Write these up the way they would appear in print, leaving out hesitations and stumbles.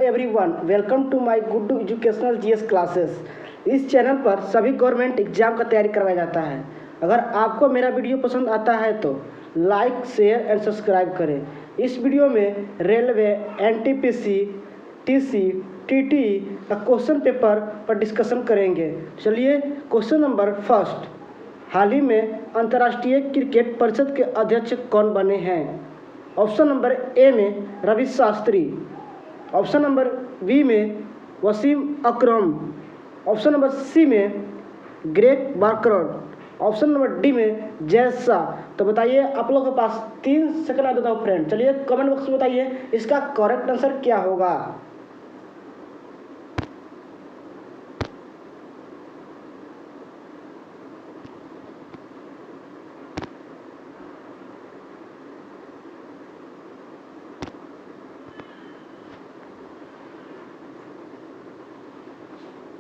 Everyone, welcome to my Guddu educational GS classes. इस चैनल पर सभी गवर्नमेंट एग्जाम का तैयारी करवाया जाता है। अगर आपको मेरा वीडियो पसंद आता है तो लाइक, शेयर एंड सब्सक्राइब करें। इस वीडियो में रेलवे, एनटीपीसी, टीसी, टीटी का क्वेश्चन पेपर पर डिस्कशन करेंगे। चलिए, क्वेश्चन नंबर फर्स्ट, हाल ही में अंतर्राष्ट्रीय क्रिकेट परिषद के अध्यक्ष कौन बने हैं? ऑप्शन नंबर ए में Ravi Shastri, option number B में Wasim Akram, option number C में Greg Barker, option number D में जय शाह। तो बताइए, आप लोगों के पास 3 सेकंड आ देता हूँ फ्रेंड। चलिए कमेंट बॉक्स में बताइए इसका करेक्ट आंसर क्या होगा।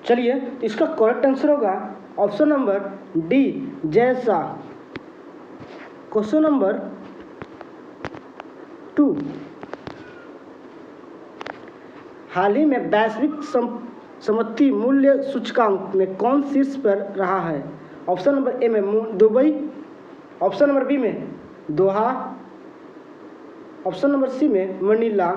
चलिए, इसका करेक्ट आंसर होगा option number D, Jay Shah. Question number 2, हाल ही में वैश्विक सम्पत्ति मूल्य सूचकांक में कौन शीर्ष पर रहा है? ऑप्शन नंबर ए में दुबई, ऑप्शन नंबर बी में दोहा, ऑप्शन नंबर सी में मनीला,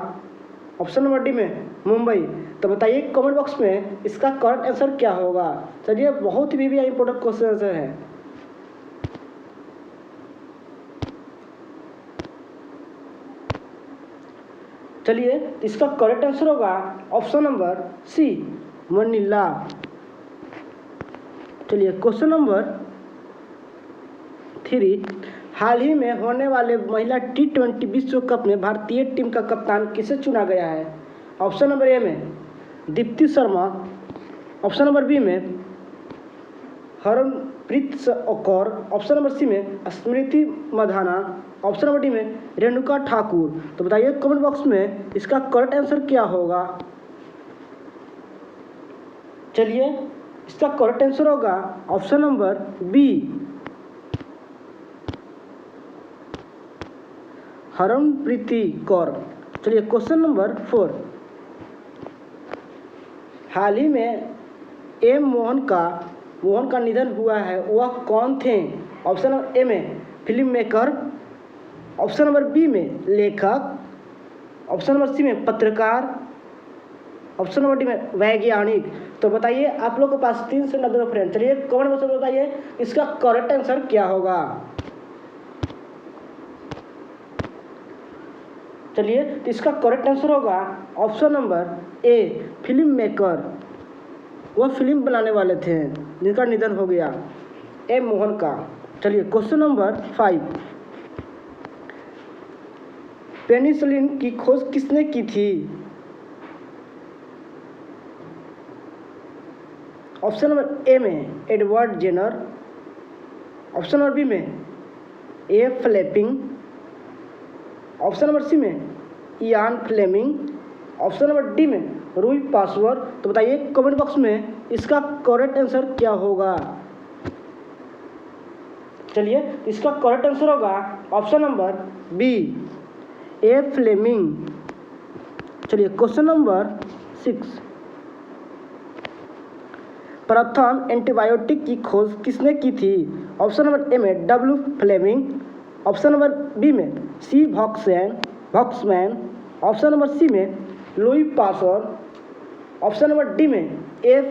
ऑप्शन नंबर डी में मुंबई। तो बताइए कमेंट बॉक्स में इसका करेक्ट आंसर क्या होगा। चलिए, बहुत ही भी इंपॉर्टेंट क्वेश्चन आंसर है। चलिए, इसका करेक्ट आंसर होगा ऑप्शन नंबर सी, मनीला। चलिए, क्वेश्चन नंबर 3, हाल ही में होने वाले महिला T20 विश्व कप में भारतीय टीम का कप्तान किसे चुना गया है? ऑप्शन नंबर ए में Deepti Sharma, option number B में Harmanpreet Kaur, option number C में Smriti Mandhana, option number D में रेणुका ठाकुर। तो बताइए कमेंट बॉक्स में इसका करेक्ट आंसर क्या होगा। चलिए, इसका करेक्ट आंसर होगा option number B, Harmanpreet Kaur. चलिए, क्वेश्चन नंबर 4, हाल ही में मोहन का निधन हुआ है, वह कौन थे? ऑप्शन नंबर ए में film maker, option number B में लेखक, ऑप्शन नंबर सी में पत्रकार, ऑप्शन नंबर डी में वैज्ञानिक। तो बताइए, आप लोग के पास 3 से 90 फ्रेंड। चलिए कमेंट बॉक्स में बताइए इसका करेक्ट आंसर क्या होगा। चलिए, तो इसका करेक्ट आंसर होगा ऑप्शन नंबर ए, फिल्म मेकर। वह फिल्म बनाने वाले थे जिनका निधन हो गया, मोहन का। चलिए, क्वेश्चन नंबर 5, पेनिसिलिन की खोज किसने की थी? ऑप्शन नंबर ए में Edward Jenner, option number B में A Fleming, option number C में Ian Fleming, option number D में रूई पासवर्ड। तो बताइए कमेंट बॉक्स में इसका करेक्ट आंसर क्या होगा। चलिए, इसका करेक्ट आंसर होगा ऑप्शन नंबर बी, ए फ्लेमिंग। चलिए, क्वेश्चन नंबर 6, प्रथम एंटीबायोटिक की खोज किसने की थी? ऑप्शन नंबर ए में W Fleming, option number B में C Waksman, option number C में Louis Pasteur, option number D में ए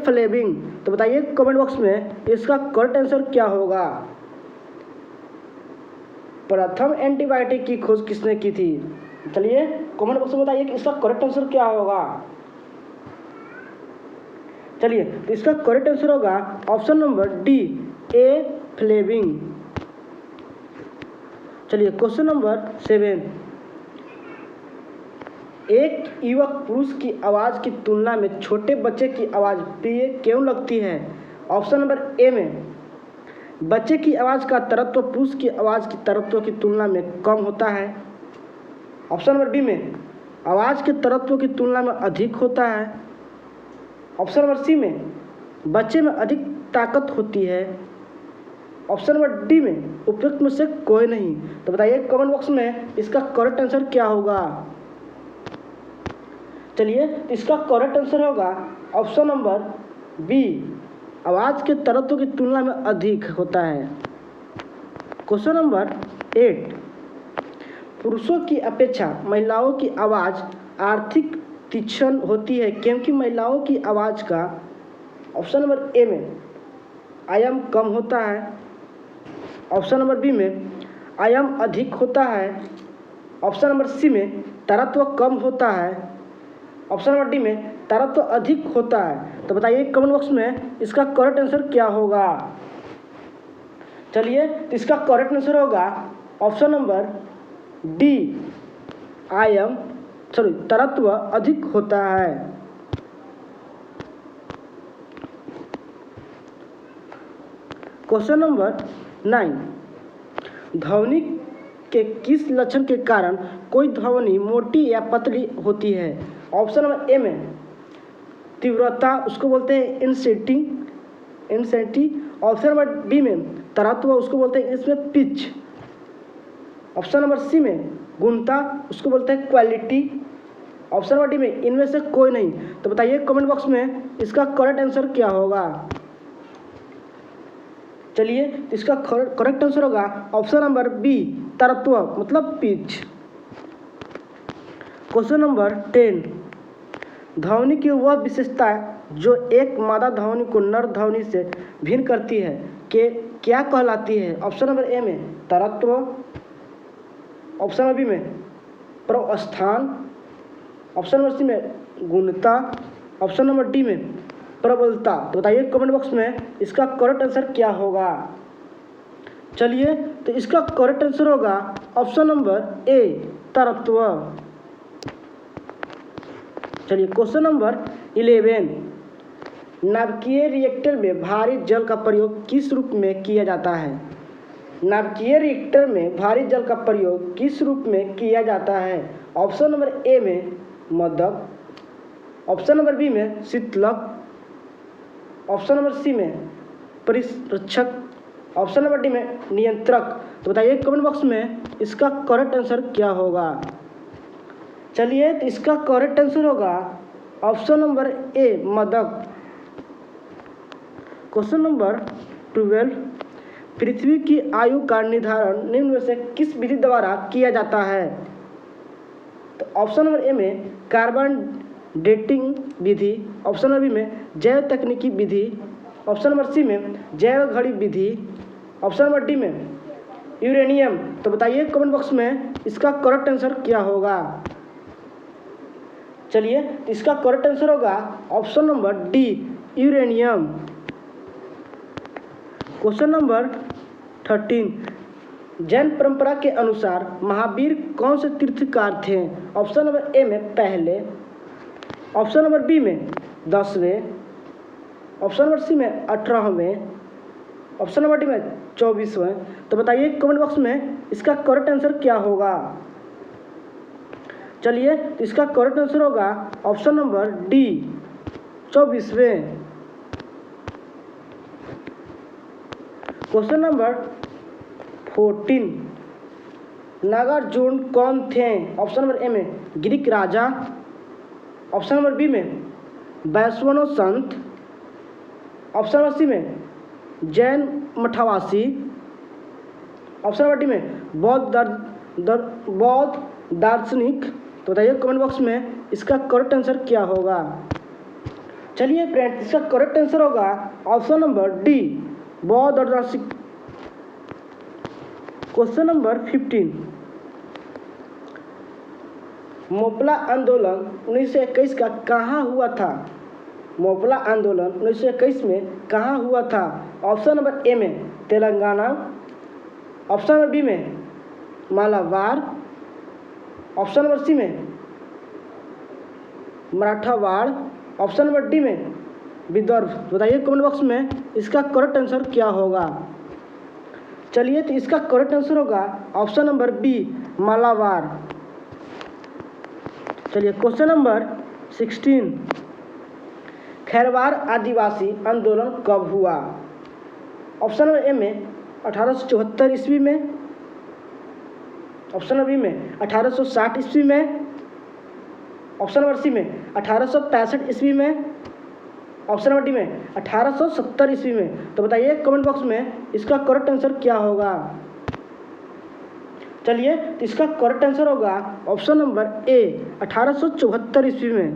फ्लेमिंग। तो बताइए कमेंट बॉक्स में इसका करेक्ट आंसर क्या होगा। प्रथम एंटीबायोटिक की खोज किसने की थी? चलिए कमेंट बॉक्स में बताइए कि इसका करेक्ट आंसर क्या होगा। चलिए, तो इसका करेक्ट आंसर होगा ऑप्शन नंबर डी, ए फ्लेमिंग। चलिए, क्वेश्चन नंबर 7, एक युवक पुरुष की आवाज़ की तुलना में छोटे बच्चे की आवाज़ प्रिय क्यों लगती है? ऑप्शन नंबर ए में बच्चे की आवाज़ का तरत्व पुरुष की आवाज़ की तरत्व की तुलना में कम होता है, ऑप्शन नंबर बी में आवाज़ के तरत्व की तुलना में अधिक होता है, ऑप्शन नंबर सी में बच्चे में अधिक ताकत होती है, ऑप्शन नंबर डी में उपयुक्त में से कोई नहीं। तो बताइए कमेंट बॉक्स में इसका करेक्ट आंसर क्या होगा। चलिए, इसका करेक्ट आंसर होगा ऑप्शन नंबर बी, आवाज़ के तरत्व की तुलना में अधिक होता है। क्वेश्चन नंबर 8, पुरुषों की अपेक्षा महिलाओं की आवाज़ आर्थिक तीक्ष्ण होती है क्योंकि महिलाओं की आवाज़ का ऑप्शन नंबर ए में आयाम कम होता है, ऑप्शन नंबर बी में आयाम अधिक होता है, ऑप्शन नंबर सी में तरत्व कम होता है, ऑप्शन नंबर डी में तरत्व अधिक होता है। तो बताइए कमेंट बॉक्स में इसका करेक्ट आंसर क्या होगा। चलिए, तो इसका करेक्ट आंसर होगा ऑप्शन नंबर डी, तरत्व अधिक होता है। क्वेश्चन नंबर 9, ध्वनि के किस लक्षण के कारण कोई ध्वनि मोटी या पतली होती है। ऑप्शन नंबर ए में तीव्रता, उसको बोलते हैं इंसेंटी, ऑप्शन नंबर बी में तरत्व, उसको बोलते हैं इसमें पिच, ऑप्शन नंबर सी में गुणता, उसको बोलते हैं क्वालिटी, ऑप्शन नंबर डी में इनमें से कोई नहीं। तो बताइए कमेंट बॉक्स में इसका करेक्ट आंसर क्या होगा। चलिए, इसका करेक्ट आंसर होगा ऑप्शन नंबर बी, तरत्व मतलब पिच। क्वेश्चन नंबर 10, ध्वनि की वह विशेषता जो एक मादा ध्वनि को नर ध्वनि से भिन्न करती है कि क्या कहलाती है। ऑप्शन नंबर ए में तरत्व, ऑप्शन नंबर बी में प्रस्थान, ऑप्शन नंबर सी में गुणता, ऑप्शन नंबर डी में प्रबलता। तो बताइए कमेंट बॉक्स में इसका करेक्ट आंसर क्या होगा। चलिए, तो इसका करेक्ट आंसर होगा ऑप्शन नंबर ए, तरत्व। चलिए, क्वेश्चन नंबर 11, नाभिकीय रिएक्टर में भारी जल का प्रयोग किस रूप में किया जाता है। नाभिकीय रिएक्टर में भारी जल का प्रयोग किस रूप में किया जाता है। ऑप्शन नंबर ए में मदक, ऑप्शन नंबर बी में शीतलक, ऑप्शन नंबर सी में परिरक्षक, ऑप्शन नंबर डी में नियंत्रक। तो बताइए कमेंट बॉक्स में इसका करेक्ट आंसर क्या होगा। चलिए, तो इसका करेक्ट आंसर होगा ऑप्शन नंबर ए, मदक। क्वेश्चन नंबर 12, पृथ्वी की आयु का निर्धारण निम्न में से किस विधि द्वारा किया जाता है। तो ऑप्शन नंबर ए में कार्बन डेटिंग विधि, ऑप्शन नंबर बी में जैव तकनीकी विधि, ऑप्शन नंबर सी में जैव घड़ी विधि, ऑप्शन नंबर डी में यूरेनियम। तो बताइए कमेंट बॉक्स में इसका करेक्ट आंसर क्या होगा। चलिए, तो इसका करेक्ट आंसर होगा option number D, uranium. Question number 13, Jain परंपरा के अनुसार महावीर कौन से तीर्थकार थे। ऑप्शन नंबर ए में पहले, ऑप्शन नंबर बी में 10वें, ऑप्शन नंबर सी में 18वें, ऑप्शन नंबर डी में 24वें। तो बताइए कमेंट बॉक्स में इसका करेक्ट आंसर क्या होगा। चलिए, तो इसका करेक्ट आंसर होगा ऑप्शन नंबर डी, 24वें। क्वेश्चन नंबर 14, नागार्जुन कौन थे। ऑप्शन नंबर ए में ग्रीक राजा, ऑप्शन नंबर बी में वैष्णव संत, ऑप्शन नंबर सी में जैन मठवासी, ऑप्शन नंबर डी में बौद्ध दार्शनिक। तो बताइए कमेंट बॉक्स में इसका करेक्ट आंसर क्या होगा। चलिए फ्रेंड्स, इसका करेक्ट आंसर होगा ऑप्शन नंबर डी, बौद्ध और दार्शनिक। क्वेश्चन नंबर 15, मोपला आंदोलन 1921 का कहाँ हुआ था। मोपला आंदोलन 1921 में कहाँ हुआ था। ऑप्शन नंबर ए में तेलंगाना, ऑप्शन नंबर बी में मालाबार, ऑप्शन नंबर सी में मराठावाड़, ऑप्शन नंबर डी में विदर्भ। बताइए कमेंट बॉक्स में इसका करेक्ट आंसर क्या होगा। चलिए, तो इसका करेक्ट आंसर होगा ऑप्शन नंबर बी, मालाबार। चलिए, क्वेश्चन नंबर 16, खैरवार आदिवासी आंदोलन कब हुआ। ऑप्शन नंबर ए में 1874 ईस्वी में, ऑप्शन नंबर बी में 1860 ईस्वी में, ऑप्शन नंबर सी में 1865 ईस्वी में, ऑप्शन नंबर डी में 1870 ईस्वी में। तो बताइए कमेंट बॉक्स में इसका करेक्ट आंसर क्या होगा। चलिए, तो इसका करेक्ट आंसर होगा ऑप्शन नंबर ए 1874 ईस्वी में।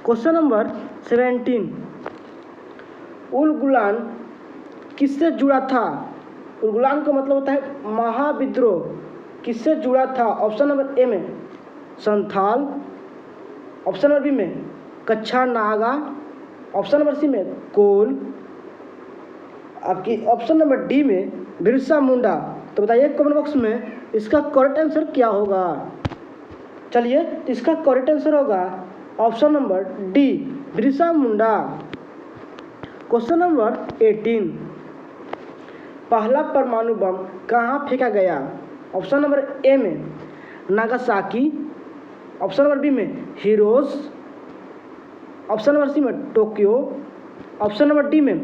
क्वेश्चन नंबर 17, उल गुलान किससे जुड़ा था? उल गुलान का मतलब होता है महाविद्रोह। किससे जुड़ा था? ऑप्शन नंबर ए में संथाल, ऑप्शन नंबर बी में कच्छा नागा, ऑप्शन नंबर सी में कोल, आपकी ऑप्शन नंबर डी में बिरसा मुंडा। तो बताइए कमेंट बॉक्स में इसका करेक्ट आंसर क्या होगा। चलिए, तो इसका करेक्ट आंसर होगा option number D Birsa Munda. Question number 18, पहला परमाणु बम कहाँ फेंका गया? ऑप्शन नंबर ए में नागासाकी, ऑप्शन नंबर बी में हिरोस, ऑप्शन नंबर सी में टोक्यो, ऑप्शन नंबर डी में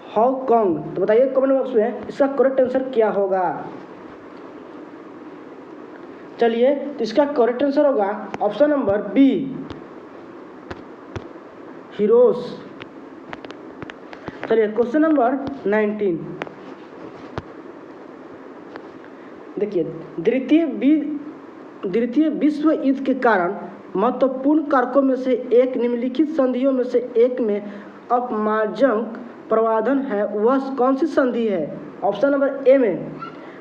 हांगकांग। तो बताइए कमेंट बॉक्स में इसका करेक्ट आंसर क्या होगा। चलिए, तो इसका करेक्ट आंसर होगा ऑप्शन नंबर बी हिरोस। चलिए, क्वेश्चन नंबर 19, देखिए, द्वितीय विश्व युद्ध के कारण महत्वपूर्ण कारकों में से एक, निम्नलिखित संधियों में से एक में अपमार्जक प्रावधान है, वह कौन सी संधि है? ऑप्शन नंबर ए में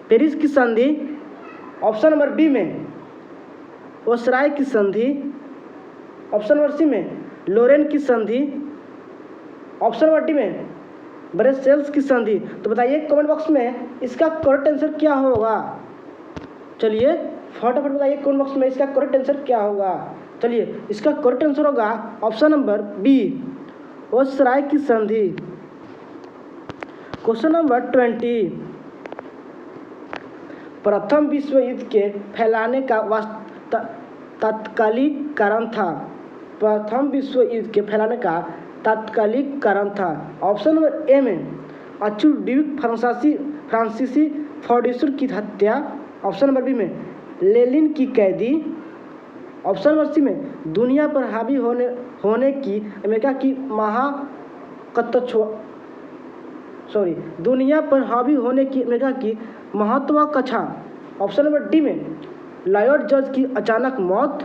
पेरिस की संधि, ऑप्शन नंबर बी में ओसराय की संधि, ऑप्शन नंबर सी में लोरेन की संधि, ऑप्शन नंबर डी में ब्रसेल्स की संधि। तो बताइए कमेंट बॉक्स में इसका करेक्ट आंसर क्या होगा। चलिए, फटाफट बताइए कमेंट बॉक्स में इसका करेक्ट आंसर क्या होगा। चलिए, इसका करेक्ट आंसर होगा ऑप्शन नंबर बी ओसराय की संधि। क्वेश्चन नंबर 20, प्रथम विश्व युद्ध के फैलाने का तात्कालिक कारण था? प्रथम विश्व युद्ध के फैलाने का तात्कालिक कारण था। ऑप्शन नंबर ए में आर्चड्यूक फ्रांसीसी फर्डिसर की हत्या, ऑप्शन नंबर बी में लेनिन की कैदी, ऑप्शन नंबर सी में दुनिया पर हावी होने की अमेरिका की दुनिया पर हावी होने की अमेरिका की महत्वाकांक्षा, ऑप्शन नंबर डी में लॉयड जॉर्ज की अचानक मौत।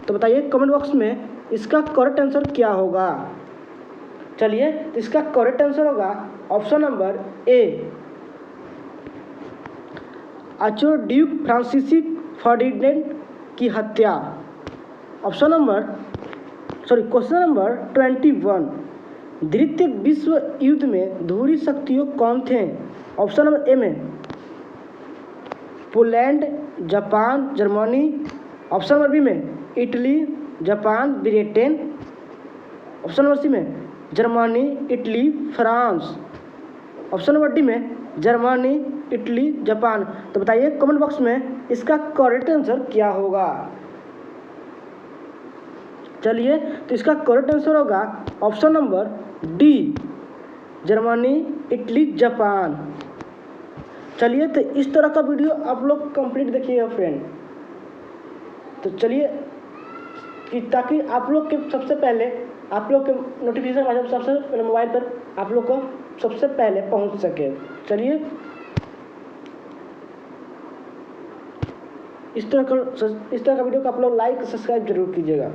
तो बताइए कमेंट बॉक्स में इसका करेक्ट आंसर क्या होगा। चलिए, तो इसका करेक्ट आंसर होगा ऑप्शन नंबर ए आर्चड्यूक फ्रांसीसी फर्डिनेंड की हत्या। क्वेश्चन नंबर 21, द्वितीय विश्व युद्ध में ध्रुवीय शक्तियों कौन थे? ऑप्शन नंबर ए में Poland, Japan, Germany, option number B में Italy, Japan, Britain, option number C में Germany, Italy, France, option number D में जर्मनी, इटली, जापान। तो बताइए कमेंट बॉक्स में इसका करेक्ट आंसर क्या होगा। चलिए, तो इसका करेक्ट आंसर होगा option number D Germany, Italy, Japan. चलिए, तो इस तरह का वीडियो आप लोग कंप्लीट देखिएगा फ्रेंड। तो चलिए, कि ताकि आप लोग के सबसे पहले आप लोग के नोटिफिकेशन माध्यम सबसे पहले मोबाइल पर आप लोग को सबसे पहले पहुंच सके। चलिए, इस तरह का वीडियो को आप लोग लाइक सब्सक्राइब जरूर कीजिएगा।